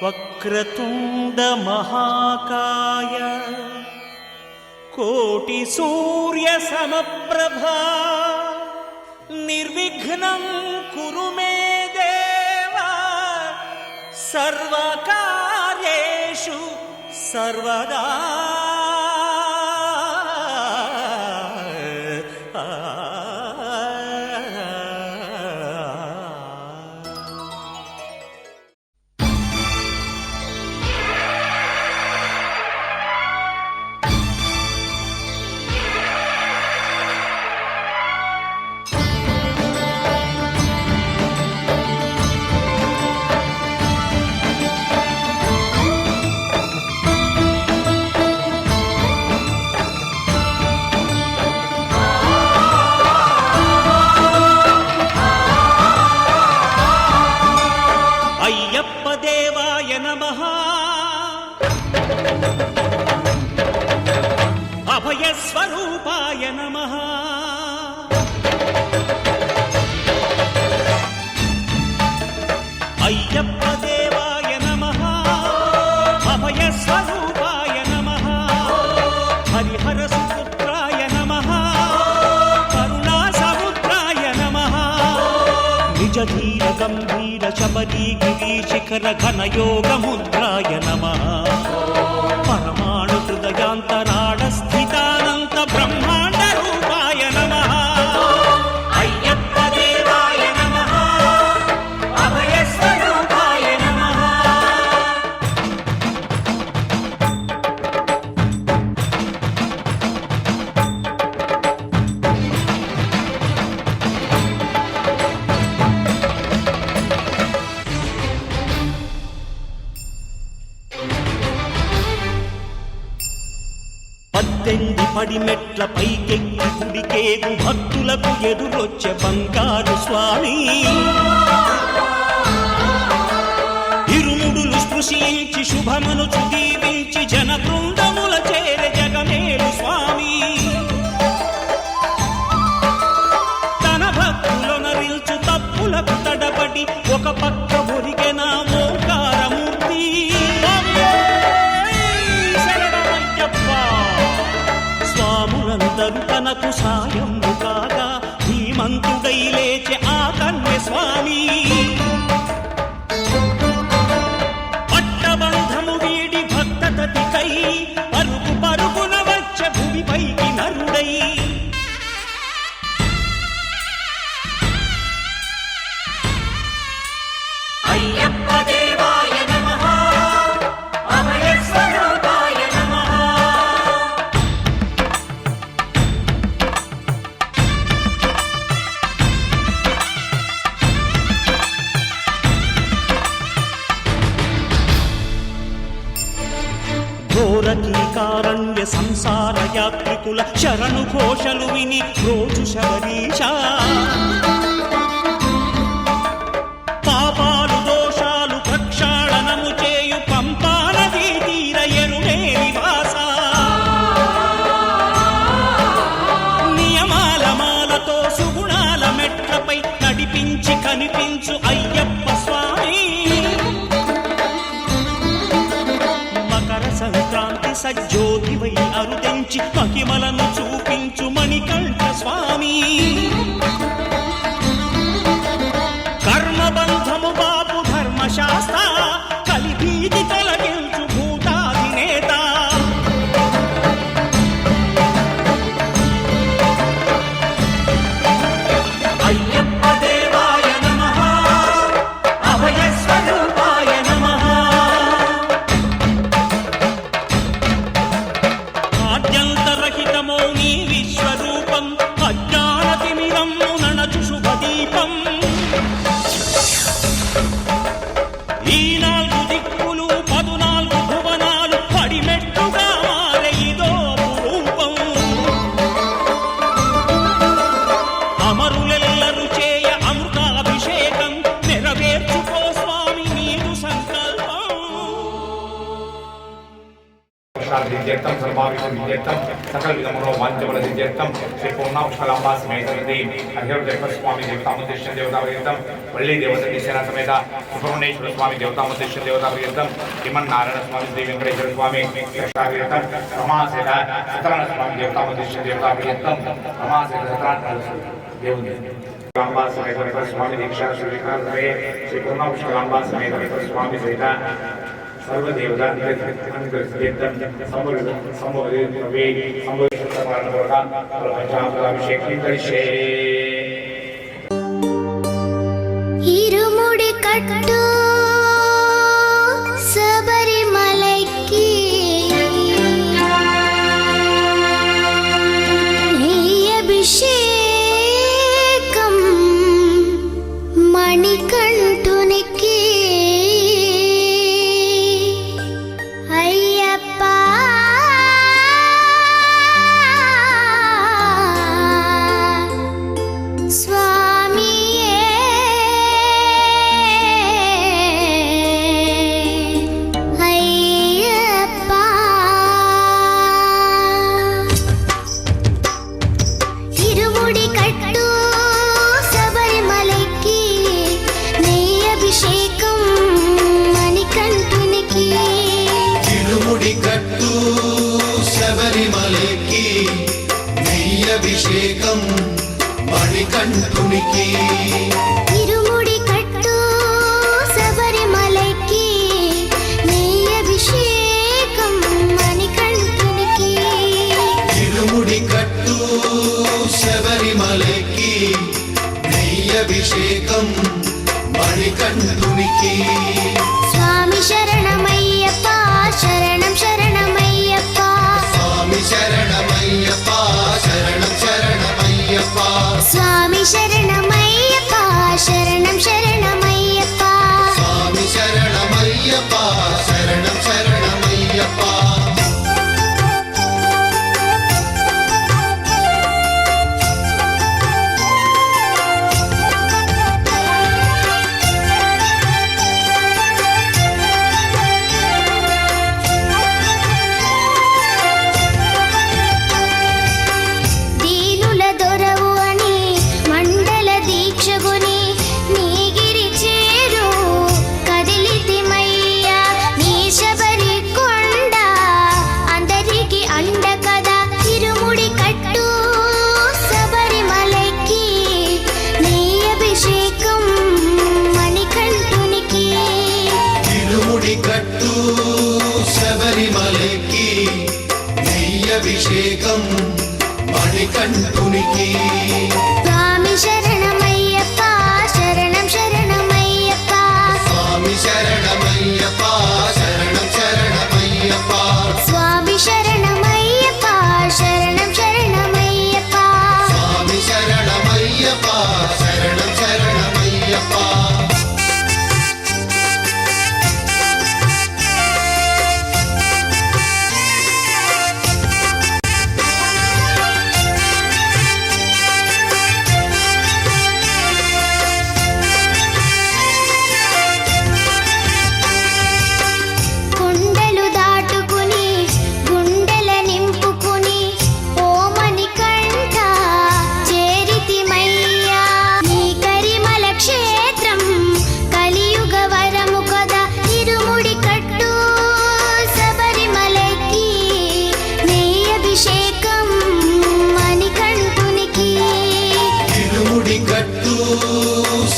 వక్రతుండ మహాకాయ కోటి సూర్య సమప్రభా నిర్విఘ్నం కురు మే దేవ సర్వకార్యేషు సర్వదా. అభయస్వరూపాయ నమః. అయ్యప్ప దేవాయ నమః. అభయస్వరూపాయ నమః. హరిహర సుపుత్రాయ నమః. కరుణా సముద్రాయ నమః. నిజ ధీర గంభీర శబరీ గిరి శిఖర ఘన యోగ ముద్రాయ నమః. పరమాణు హృదయాంతరాళ స్థితానంత బ్రహ్మాండ రూపాయ నమః. అయ్యప్ప దేవాయ నమః. అభయస్వరూపాయ నమః. పద్దెంది పడిమెట్ల పైకెక్కి గుడికేగు భక్తులకు ఎదురొచ్చే బంగారు స్వామి. ఇరుముడులు స్పృశించి శుభమనుచు దీవించి జన బృందముల చేరే జగమేలు స్వామి. తన భక్తులొనరిల్చు తప్పులకు తడబడి ఒక పక్క ఒరిగెన ఓంకారమూర్తి. స్వాములందరూ తనకు సాయము కాగా ధీమంతుడై లేచే ఆ కన్య స్వామి. పట్టబంధము వీడి భక్తతతికై పరుగు పరుగున వచ్చే భూమిపైకి నరుడై. అయ్యప్ప దేవాయ నమః. అభయస్వరూపాయ నమః. ఘోరకీకారణ్య సంసార యాత్రికుల శరణు ఘోషలు విని రోజు శబరీశ. పాపాలు దోషాలు ప్రక్షాళనము చేయు పంపా నదీ తీర ఎరుడే నివాస. నియమాల మాలతో సుగుణాల మెట్లపై నడిపించి కనిపించు అయ్యప్ప స్వామి. సంక్రాంతి సజ్జోతివై అరుదెంచి మహిమలను చూపించు మణికంఠ స్వామి. కర్మబంధము బాపు ధర్మశాస్త్ర కలిభీతి తొలగించు భూతాధినేత. అయ్యప్ప దేవాయ నమః. అభయస్వరూపాయ నమః. ఆద్యంతరహితమో నీ విశ్వరూపం అజ్ఞాన తిమిర सिद्ध्यर्थम सर्वाभिष्ट सिद्ध्यर्थम सकल विध मनोवांछबल सिद्ध्यर्थम श्री पूर्णा पुष्कलांबा समेत अहिरदेव स्वामी देवतामुद्देश्य देवतापर्यंतम वल्ली देवता सेना समेत सुब्रह्मण्येश्वर स्वामी देवतामुद्देश्य देवतापर्यंतम श्रीमन् नारायण स्वामी श्री वेंकटेश्वर स्वामी कृष्णापर्यंतम रमासेन सत्यनारायण स्वामी देवतामुद्देश्य देवतापर्यंतम रमासेन सत्यनारायण देवता समेत स्वामी दीक्षा स्वीकार करे श्री पूर्णा पुष्कलांबा समेत स्वामी सहित सर्वदेवता ഇരുമുടി കട്ടു ശബരിമലയ്ക്ക് നെയ്യഭിഷേകം മണികണ്ഠുനിക്ക് అభిషేకం మణికంఠునికి ఇరుముడి కట్టు శబరిమలకి నెయ్యి అభిషేకం మణికంఠునికి ఇరుముడి కట్టు శబరిమలకి నెయ్యి అభిషేకం మణికంఠునికి స్వామి శరణమయ్యప్ప శరణం శరణమయ్యప్ప స్వామి శరణమయ్యప్ప శరణం శరణమయ్యప్ప స్వామి శరణమయ్యప్ప శరణం శరణమయ్యప్ప స్వామి శరణమయ్యప్ప శరణం శరణమయ్యప్ప శబరిమలకి నెయ్యభిషేకం మణికంఠునికి స్వామి శరణమయ్యప్ప శరణం శరణమయ్యప్ప స్వామి శరణమయ్యప్ప శరణం శరణమయ్యప్ప స్వామి శరణమయ్యప్ప శరణం శరణమయ్యప్ప స్వామి శరణమయ్యప్ప శరణం శరణమయ్యప్ప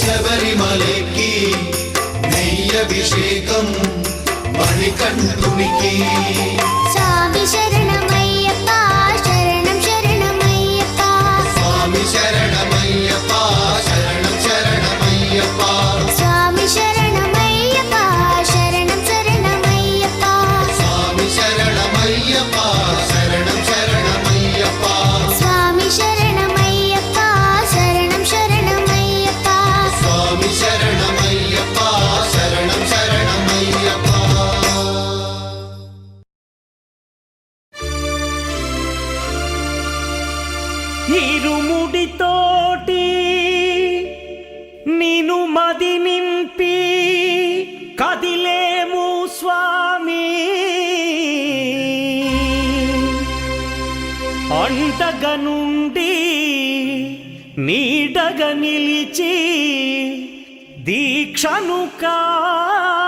శబరిమలకి నెయ్యభిషేకం మణికంఠునికి స్వామి శరణమయ్యప్ప శరణం శరణమయ్యప్ప స్వామి శరణమయ్యప్ప శరణం శరణమయ్యప్ప స్వామి శరణమయ్యప్ప శరణం శరణమయ్యప్ప స్వామి శరణమయ్యప్ప శరణం శరణమయ్యప్ప స్వామి శరణమయ్యప్ప శరణం శరణమయ్యప్ప స్వామి శరణమయ్యప్ప శరణం శరణమయ్యప్ప ఇరుముడితోటి నిను మది నింపి కదిలేము స్వామి అండగ నుండి నీడగ నిలిచి దీక్షను కావవయ్యా.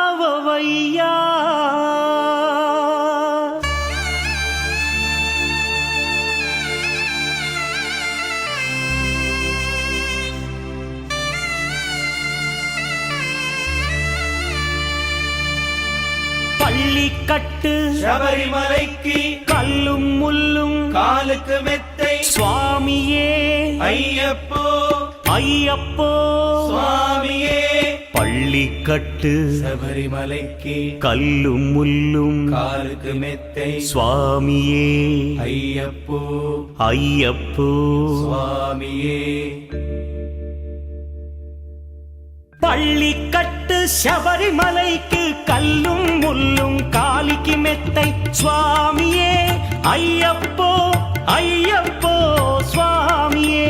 பள்ளிக்கட்டு சபரிமலைக்கு கல்லும் முள்ளும் காலுக்கு மெத்தை சுவாமியே ஐயப்போ ஐயப்போ சுவாமியே. பள்ளிக்கட்டு சபரிமலைக்கு கல்லும் முள்ளும் காலுக்கு மெத்தை சுவாமியே ஐயப்போ ஐயப்போ சுவாமியே. பள்ளிக்கட்டு சபரிமலைக்கு கல்லும் முள்ளும் காலிக்கு மெத்தை சுவாமியே ஐயப்போ ஐயப்போ சுவாமியே.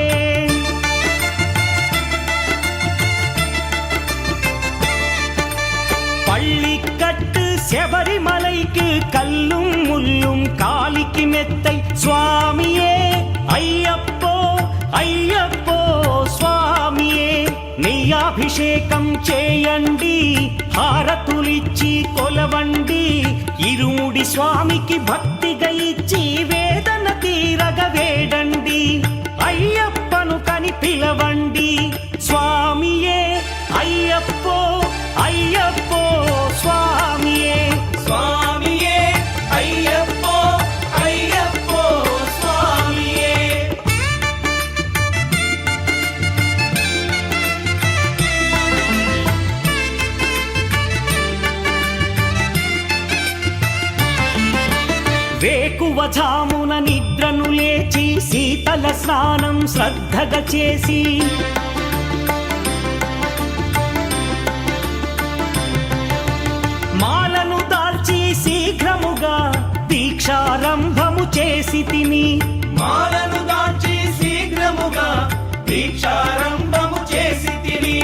பள்ளிக்கட்டு சபரிமலைக்கு கல்லும் முள்ளும் காலிக்கு மெத்தை சுவாமியே ஐயப்போ ஐயப்போ స్వామియే. నెయ్యాభిషేకం చేయండి హారతులిచ్చి కొలవండి ఇరుముడి స్వామికి భక్తిగా ఇచ్చి వేదన తీరగ వేడండి అయ్యప్పను కని పిలవండి స్వామియే అయ్యప్పో అయ్యప్పో స్వామియే స్వామియే అయ్యప్పో అయ్యప్పో స్వామియే. వేకువజామున నిద్రను లేచి శీతల స్నానం శ్రద్ధగా చేసి మాలను దాల్చి శీఘ్రముగా దీక్షారంభము చేసి తిని మాలను దాల్చి శీఘ్రముగా దీక్షారంభము చేసి తిని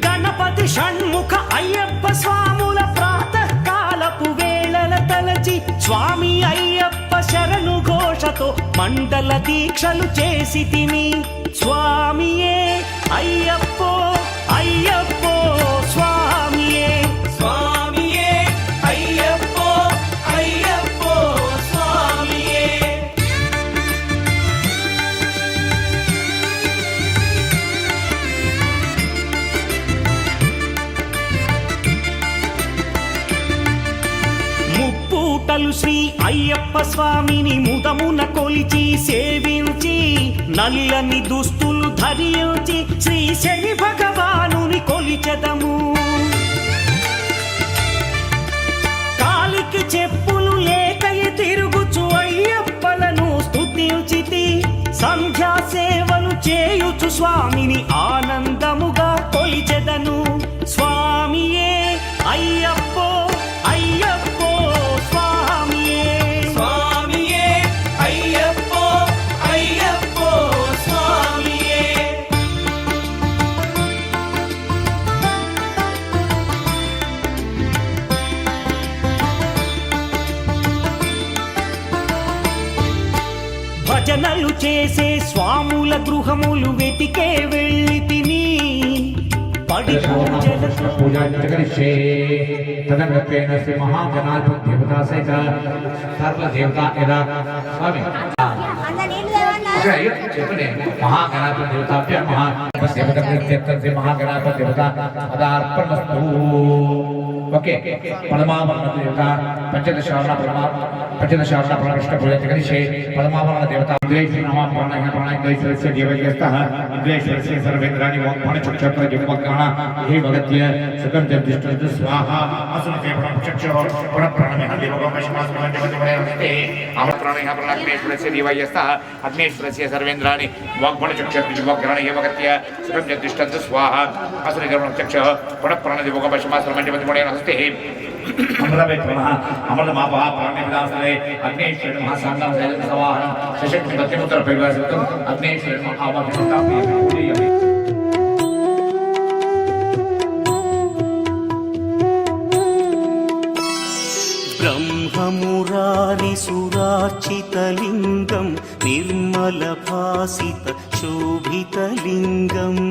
గణపతి షణ్ముఖ అయ్యప్ప స్వాముల ప్రాతకాలపు వేళల తలచి స్వామి అయ్యప్ప శరణు ఘోషతో మండల దీక్షలు చేసి తిని స్వామియే అయ్యప్పో అయ్యప్పో స్వామియే స్వామియే అయ్యప్పో అయ్యప్పో స్వామియే. ముప్పూటలు శ్రీ అయ్యప్ప స్వామిని ముదమున కొలిచి సేవించి నల్లని దుస్తులు ధరించి శ్రీ శని భగవానుని కొలిచెదము. కాలికి చెప్పులు లేకయి తిరుగుచు అయ్యప్పలను స్తుతించితి సంధ్యా సేవలు చేయుచు స్వామిని ఆనందముగా కొలిచెదను స్వామియే అయ్యప్పో అయ్యప్పో స్వామియే స్వామియే అయ్యప్పో అయ్యప్పో స్వామియే. భజనలు చేసే స్వాముల గృహములు వెతికే వెళ్ళి తిని పడి పూజలు पूजा करिष्ये तदनृत्येन श्री महागणाधिपति देवता सहित सर्व देवता यदा स्वामी చెప్పండి మహాగణాధిపతి దేవతాభ్య శ్రీ మహాగణాధిపతి దేవత పదార్పణమస్తు. ఓకే పరమావరణ దేవత పంచదశావరణ ప్రణవిష్ట పూజ కరిష్యే. పరమావరణ దేవత ఇంద్రేశ్వర నామ ప్రాణేశ్వరస్య దేవైస్తః ఇంద్రేశ్వరస్య సర్వేంద్రాణి వాక్పణచక్షుః జిహ్వగ్రహణ హే భగత్య సుఖం జగదిష్టం స్వాహా అసునతే ప్రాణచక్షుః పునఃప్రాణమే దేవగోపశమాస్మః జగతివరేణస్తే అమృతప్రాణేః ప్రాణాగ్నేశ్వరస్య దేవైస్తః అగ్నేశ్వరస్య సర్వేంద్రాణి వాక్పణచక్షుః జిహ్వగ్రహణ హే భగత్య సుఖం జగదిష్టం స్వాహా అసునతే ప్రాణచక్షుః పునఃప్రాణ దేవగోపశమాస్మః జగతివరేణస్తే అమృతమాపః ప్రాణేదాసనే అగ్నేశ్వర మహాసాంగం సవాహన శశక్తి భక్తిపుత్ర పరివాసితం అగ్నేశ్వర మహావాక్యతాపి బ్రహ్మ मुरारिसुरार्चितलिङ्गं निर्मलभासितशोभितलिङ्गम्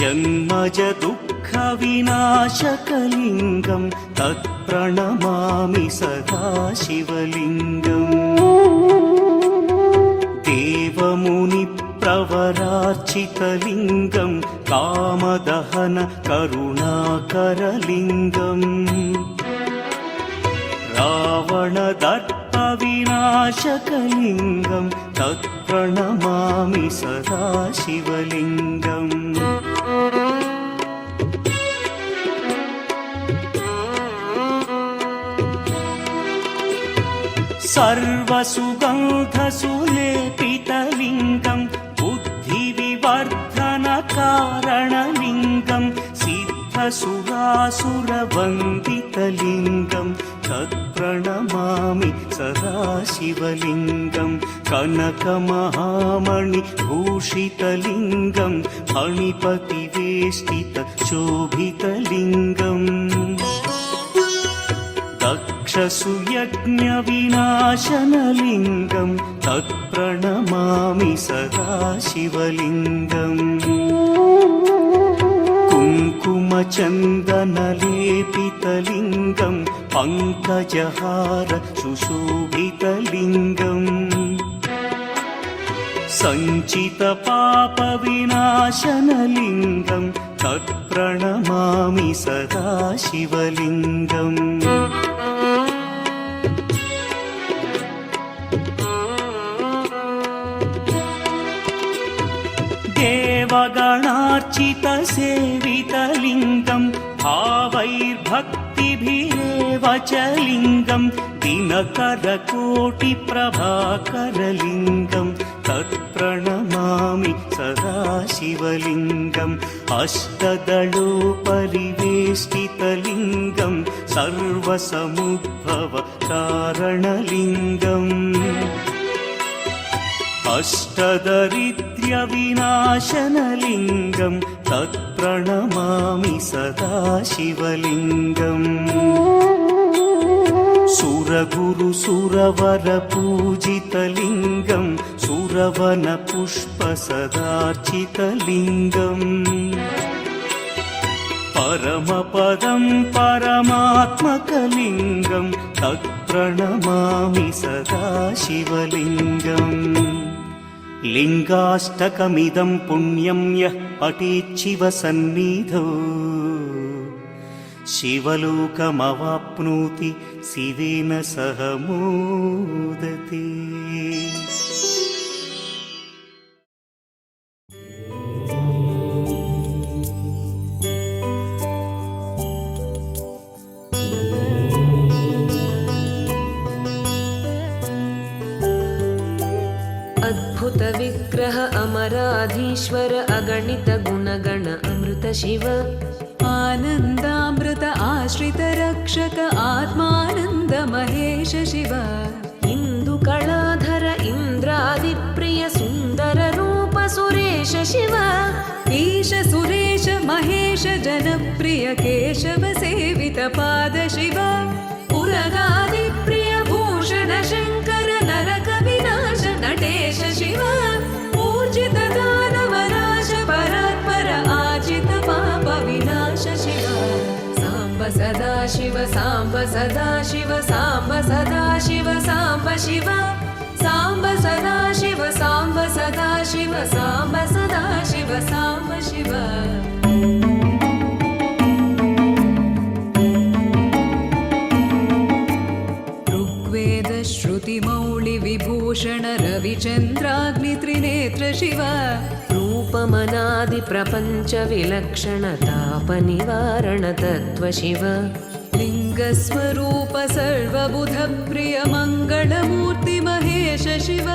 जन्मजदुःखविनाशकलिङ्गं तत्प्रणमामि सदा शिवलिङ्गम् देवमुनिप्रवरार्चितलिङ्गं कामदहन करुणाकरलिङ्गम् रावणदर्पविनाशकलिङ्गं तत्प्रणमामि सदा शिवलिङ्गम् सर्वसुगन्धसुलेपितलिङ्गं बुद्धिविवर्धनकारणलिङ्गं सिद्धसुरासुरवन्दितलिङ्गं तत्प्रणमामि सदा शिवलिङ्गं कनकमहामणिभूषितलिङ्गं फणिपतिवेष्टितशोभितलिङ्गम् दक्षसुयज्ञविनाशनलिङ्गं तत्प्रणमामि सदा शिवलिङ्गम् कुङ्कुमचन्दनलेपितलिङ्गं पङ्कजहार सुशोभितलिङ्गम् सञ्चितपापविनाशनलिङ्गं तत्प्रणमामि सदा शिवलिङ्गम् देवगणार्चितसेवितलिङ्गं भावैर्भक्तिभिरेव च लिङ्गं दिनकरकोटिप्रभाकरलिङ्गं तत्प्रणमामि सदा शिवलिङ्गम् अष्टदलोपरिवेष्टितलिङ्गं सर्वसमुद्भवकारणलिङ्गम् अष्टदरिद्र्यविनाशनलिङ्गं तत्प्रणमामि सदा शिवलिङ्गम् सुरगुरुसुरवरपूजितलिङ्गं सुरवनपुष्पसदार्चितलिङ्गम् परमपदं परमात्मकलिङ्गं तत्प्रणमामि सदा शिवलिङ्गम् लिङ्गाष्टकमिदं पुण्यं यः पठेच्छिवसन्निधौ शिवलोकमवाप्नोति शिवेन सह मोदते। अद्भुत विग्रह अमराधीश्वर अगणित गुणगण अमृत शिव आनन्दामृत आश्रित रक्षक आत्मानन्द महेश शिव इन्दुकलाधर इन्द्रादिप्रिय सुन्दर रूप सुरेश शिव ईश सुरेश महेश जनप्रिय केशव सेवित पाद शिव पुरगादिप्रिय भूषण शङ्कर नरक विनाश नटेश शिव ऊर्जित दानवनाश परात्पर आजित पाप विनाश शिव साम्ब सदा शिव साम्ब सदा शिव साम्ब सदा शिव साम्ब शिव साम्ब सदा शिव साम्ब सदा शिव साम्ब सदा शिव साम्ब शिव श्रुतिमौलिविभूषण रविचन्द्राग्नित्रिनेत्र शिव रूपमनादि प्रपञ्च विलक्षण तापनिवारण तत्त्व शिव लिङ्गस्वरूप सर्वबुध प्रिय मङ्गलमूर्ति महेश शिव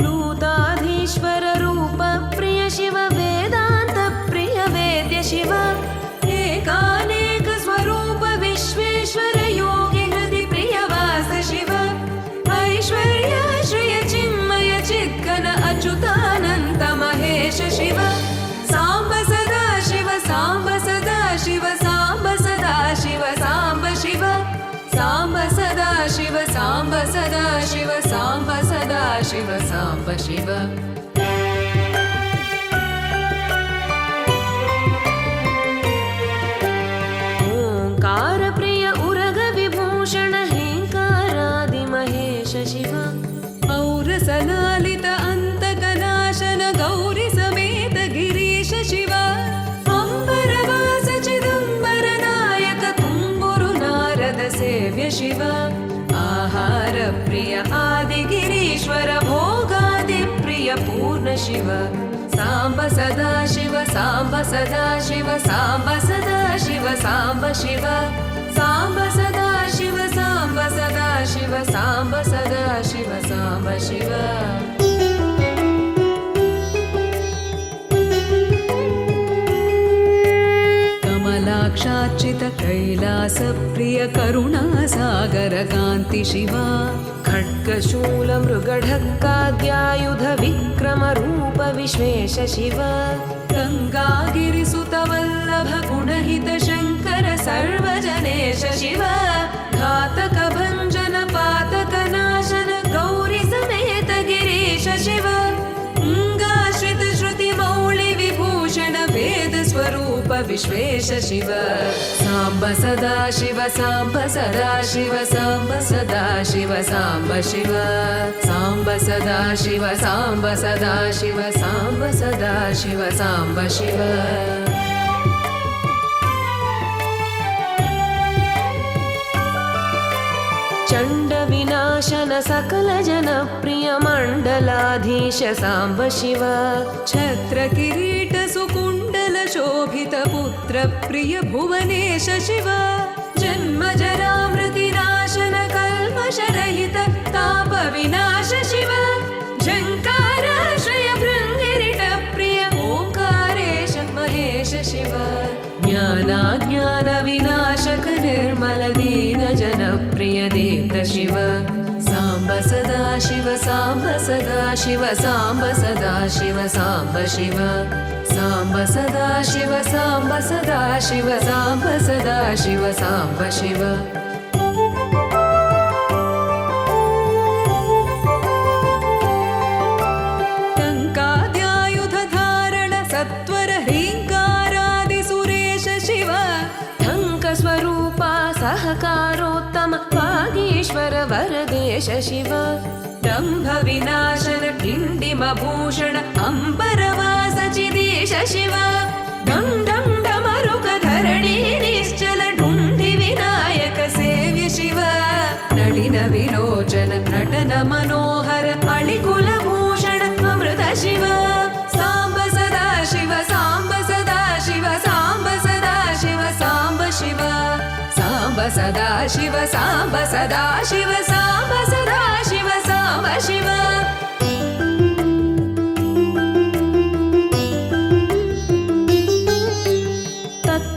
नूताधीश्वर रूप प्रिय शिव वेदान्त प्रिय वेद्य शिव एकानेक स्वरूप विश्वेश्वर योगि हृदि प्रियवास शिव ऐश्वर्याश्रय चिन्मय चिद्घन अच्युतानन्त महेश शिव साम्ब सदा शिव साम्ब सदा शिव साम्ब सदा शिव साम्ब शिव साम्ब सदा शिव साम्ब सदा शिव साम्ब शिव ओङ्कार प्रिय उरग विभूषण हेङ्कारादि महेश शिव औरसलालित अन्तकनाशन गौरि समेत गिरीश शिव अम्बरवास चिदम्बर नायक तुम्बुरु नारद सेव्य शिव आहार प्रिय आदिगिरीश्वर भोगादि प्रिय पूर्ण शिव साम्ब सदा शिव साम्ब सदा शिव साम्ब सदा शिव साम्ब शिव साम्ब सदा शिव साम्ब सदा शिव साम्ब सदा शिव साम्ब शिव कमलाक्षार्चित कैलास प्रिय करुणा सागर कान्ति शिवा खड्गशूल मृगढक्काद्यायुध विक्रम रूप विश्वेश शिव गङ्गागिरिसुत वल्लभ गुणहित शङ्कर सर्वजनेश शिव घातक भञ्जन पातक नाशन गौरि समेत गिरीश शिव अङ्गाश्रित श्रुति मौळि विभूषण वेद स्वरूप विश्वेश शिव साम्ब सदा शिव साम्ब सदा शिव साम्ब सदा शिव साम्ब शिव साम्ब सदा शिव साम्ब सदा शिव साम्ब सदा शिव साम्ब शिव चण्ड विनाशन सकल जन प्रिय मण्डलाधीश साम्ब शिव छत्र किरीट सुकुण्डल शोभित पुत्र प्रिय भुवनेश शिव जन्म जरा मृति नाशन कल्मष रहित ताप विनाश शिव झङ्काराश्रय भृङ्गिरिट प्रिय ओङ्कारेश महेश शिव ज्ञानाज्ञान विनाशक निर्मल दीन जन प्रिय देव शिव साम्ब सदा शिव साम्ब सदा शिव साम्ब सदा शिव साम्ब शिव साम्ब सदा शिव साम्ब सदा शिव साम्ब सदा शिव साम्ब शिव टङ्काद्यायुध धारण सत्वर ह्रीङ्कारादि सुरेश शिव ढङ्क स्वरूपा सहकारोत्तम वागीश्वर वरदेश शिव दम्भ विनाशन किण्डिम भूषण अम्बरवास चिदीश शिव डं डं डमरुक धरणी निश्चल ढुण्डि विनायक सेव्य शिव नलिन विलोचन नटन मनोहर अळिकुल भूषण अमृत शिव साम्ब सदा शिव साम्ब सदा शिव साम्ब सदा शिव साम्ब शिव साम्ब सदा शिव साम्ब सदा शिव साम्ब सदा शिव साम्ब शिव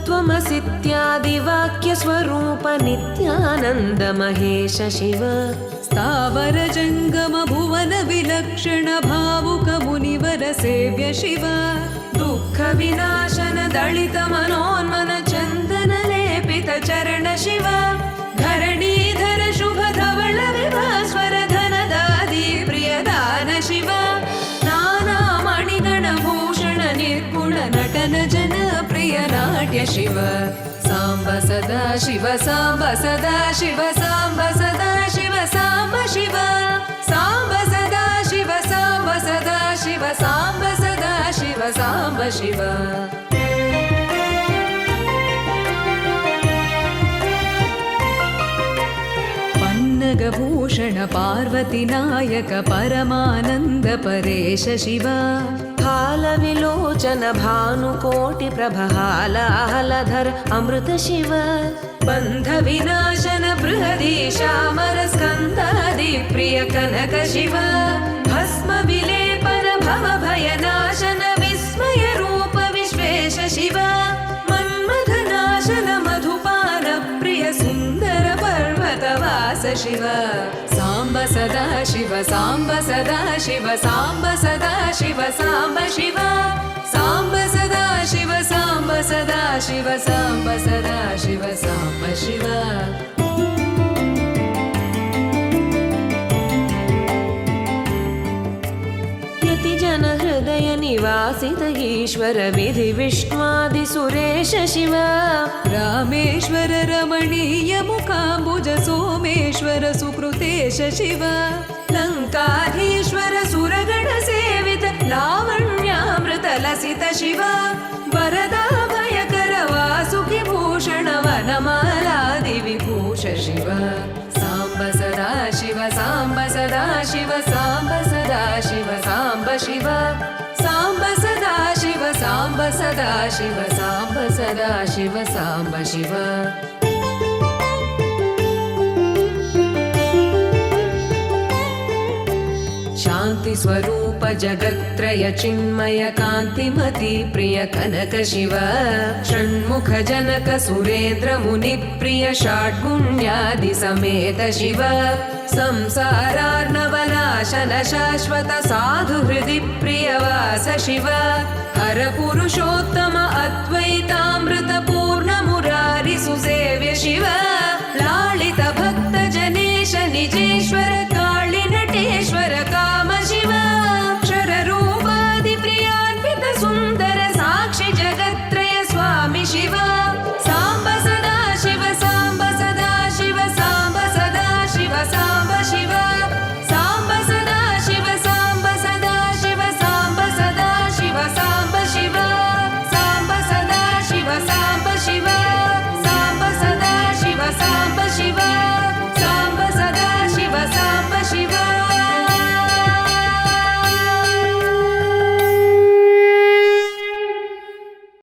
तत्त्वमसीत्यादि वाक्य स्वरूप नित्यानन्द महेश शिव स्थावर जङ्गम भुवन विलक्षण भावुक मुनिवर सेव्य शिव दुःख विनाशन दलित मनोन्मन चन्दन लेपित चरण शिव धरणीधर शुभ धवल विभास्वर धनदादि प्रियदान शिव नाना मणिगण भूषण निर्गुण नटन जन प्रिय नाट्य शिव साम्ब सदा शिव साम्ब सदा शिव साम्ब सदा शिव साम्ब शिव साम्ब सदा शिव साम्ब सदा शिव साम्ब सदा शिव साम्ब शिव पन्नगभूषण पार्वती नायक परमानन्द परेश शिव हालविलोचन भानुकोटि प्रभालाहलधर अमृत शिव बन्ध विनाशन बृहदीशामर स्कन्दादि प्रिय कनक शिव भस्म विलेपन भव भयनाशन विस्मय रूप विश्वेश शिव मन्मथ नाशन मधुपान प्रिय सुन्दर पर्वतवास शिव साम्ब सदा शिव साम्ब सदा शिव साम्ब सदा शिव साम्ब शिव साम्ब सदा शिव साम्ब सदा शिव साम्ब सदा शिव साम्ब शिव वासित ईश्वर विधि विष्णुवादिसुरेश शिव रामेश्वर रमणीय मुखाम्बुज सोमेश्वर सुकृतेश शिव लङ्काधीश्वर सुरगण सेवित लावण्यामृत लसित शिव वरदा भयकर वासुकि भूषण वनमालादि विभूष शिव साम्ब सदा शिव साम्ब सदा शिव साम्ब सदा शिव साम्ब शिव साम्ब सदा शिव साम्ब सदा शिव साम्ब सदा शिव साम्ब शिव शान्ति स्वरूप जगत्त्रय चिन्मय कान्तिमति प्रिय कनक शिव षण्मुख जनक सुरेन्द्र मुनि प्रिय षड्गुण्यादि समेत शिव संसारार्णवनाशन शाश्वत साधु हृदि प्रियवास शिव हर पुरुषोत्तम अद्वैतामृत पूर्ण मुरारि सुसेव्य शिव लालित भक्त जनेश निजेश्वर